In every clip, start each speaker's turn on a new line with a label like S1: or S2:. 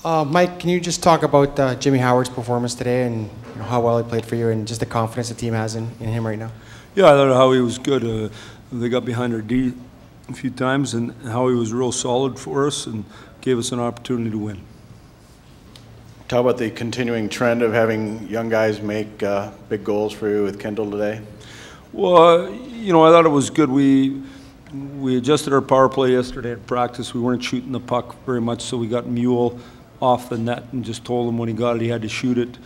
S1: Mike, can you just talk about Jimmy Howard's performance today and how well he played for you and just the confidence the team has in him right now?
S2: Yeah, I thought Howie was good. They got behind our D a few times, and Howie was real solid for us and gave us an opportunity to win.
S3: Talk about the continuing trend of having young guys make big goals for you with Kendall today.
S2: Well, I thought it was good. We adjusted our power play yesterday at practice. We weren't shooting the puck very much, so we got Mule off the net and just told him when he got it he had to shoot it.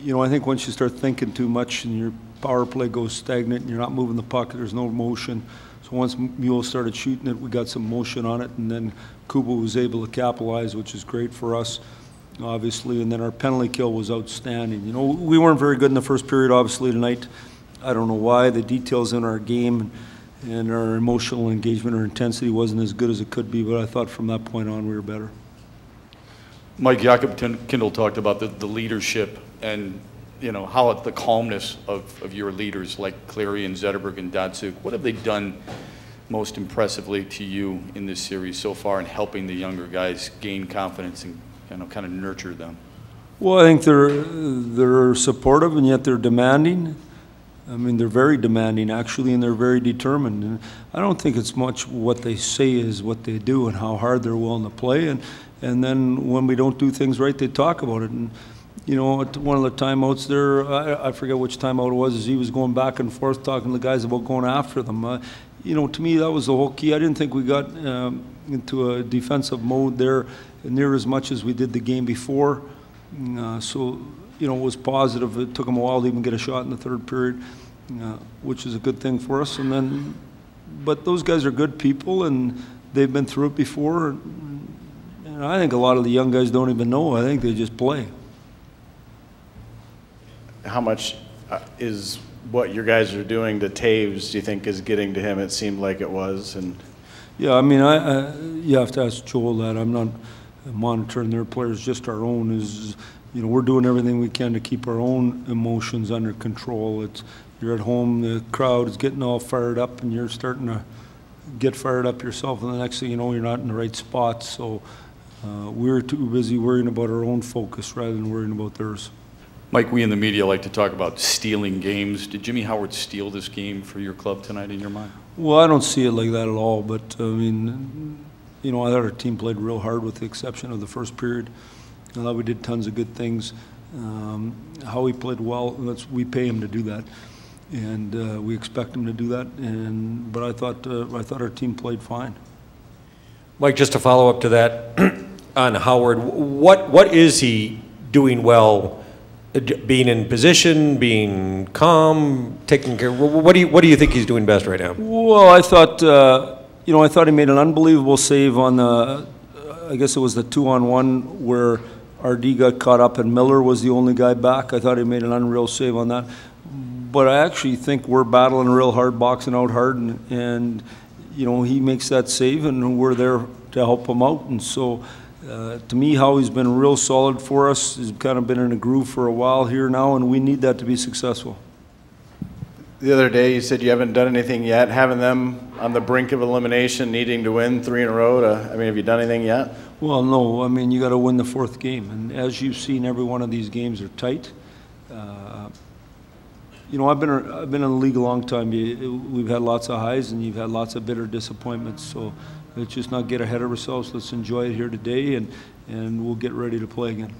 S2: I think once you start thinking too much and your power play goes stagnant and you're not moving the puck, there's no motion. So once Mule started shooting it, we got some motion on it, and then Kuba was able to capitalize, which is great for us, obviously. And then our penalty kill was outstanding. We weren't very good in the first period, obviously, tonight. I don't know why. The details in our game and our emotional engagement or intensity wasn't as good as it could be, but I thought from that point on we were better.
S4: Mike, Jakob Kindle talked about the leadership and how the calmness of your leaders like Clary and Zetterberg and Datsuk. What have they done most impressively to you in this series so far in helping the younger guys gain confidence and kind of nurture them?
S2: Well, I think they're supportive and yet they're demanding. I mean, they're very demanding, actually, and they're very determined. And I don't think it's much what they say is what they do and how hard they're willing to play. And then when we don't do things right, they talk about it. And, at one of the timeouts there, I forget which timeout it was, as he was going back and forth talking to the guys about going after them. To me, that was the whole key. I didn't think we got into a defensive mode there near as much as we did the game before. It was positive. It took them a while to even get a shot in the third period, which is a good thing for us. But those guys are good people, and they've been through it before. And I think a lot of the young guys don't even know. I think they just play.
S3: How much is what your guys are doing to Taves, do you think, is getting to him? It seemed like it was.
S2: Yeah, I mean, you have to ask Joel that. I'm not monitoring their players, just our own. We're doing everything we can to keep our own emotions under control. You're at home, the crowd is getting all fired up, and you're starting to get fired up yourself, and the next thing you know, you're not in the right spot. So we're too busy worrying about our own focus rather than worrying about theirs.
S4: Mike, we in the media like to talk about stealing games. Did Jimmy Howard steal this game for your club tonight in your mind?
S2: Well, I don't see it like that at all, but I mean, I thought our team played real hard with the exception of the first period. I thought we did tons of good things. How he played well, we pay him to do that, and we expect him to do that. But I thought our team played fine.
S5: Mike, just to follow up to that on Howard, what is he doing well? Being in position, being calm, taking care. What do you think he's doing best right now?
S2: Well, I thought I thought he made an unbelievable save on the. I guess it was the 2-on-1 where RD got caught up and Miller was the only guy back. I thought he made an unreal save on that. But I actually think we're battling real hard, boxing out hard, and he makes that save, and we're there to help him out. And so. To me, Howie's been real solid for us. He's kind of been in a groove for a while here now, and we need that to be successful.
S3: The other day, you said you haven't done anything yet. Having them on the brink of elimination, needing to win 3 in a row. Have you done anything yet?
S2: Well, no. I mean, you got to win the 4th game, and as you've seen, every one of these games are tight. I've been in the league a long time. We've had lots of highs, and you've had lots of bitter disappointments. So. Let's just not get ahead of ourselves. Let's enjoy it here today, and we'll get ready to play again.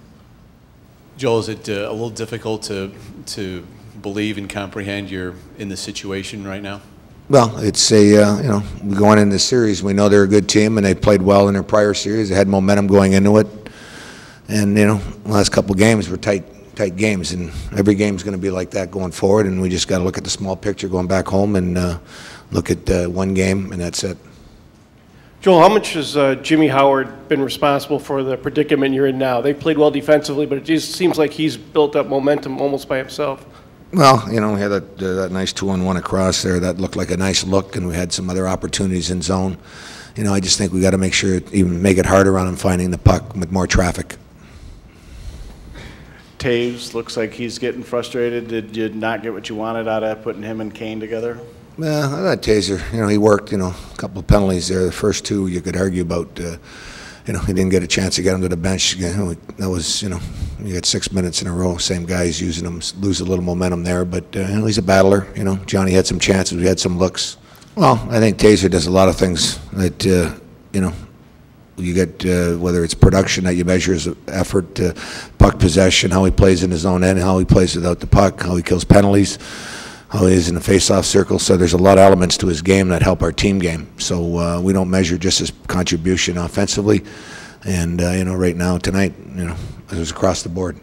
S6: Joel, is it a little difficult to believe and comprehend you're in this situation right now?
S7: Well, it's we're going into the series. We know they're a good team, and they played well in their prior series. They had momentum going into it, and the last couple of games were tight games, and every game's going to be like that going forward. And we just got to look at the small picture going back home and look at one game, and that's it.
S8: Joel, how much has Jimmy Howard been responsible for the predicament you're in now? They played well defensively, but it just seems like he's built up momentum almost by himself.
S7: Well, we had that nice 2-on-1 across there. That looked like a nice look, and we had some other opportunities in zone. I just think we got to make sure, even make it harder on him finding the puck with more traffic.
S3: Taves looks like he's getting frustrated. Did you not get what you wanted out of putting him and Kane together?
S7: Well, I thought Taser, he worked, a couple of penalties there. The first 2 you could argue about, he didn't get a chance to get him to the bench. That was, you got 6 minutes in a row, same guys using him, lose a little momentum there. But he's a battler. Johnny had some chances, we had some looks. Well, I think Taser does a lot of things that you get, whether it's production that you measure as effort, puck possession, how he plays in his own end, how he plays without the puck, how he kills penalties, how he is in the face-off circle. So there's a lot of elements to his game that help our team game. So we don't measure just his contribution offensively. And, right now, tonight, it was across the board.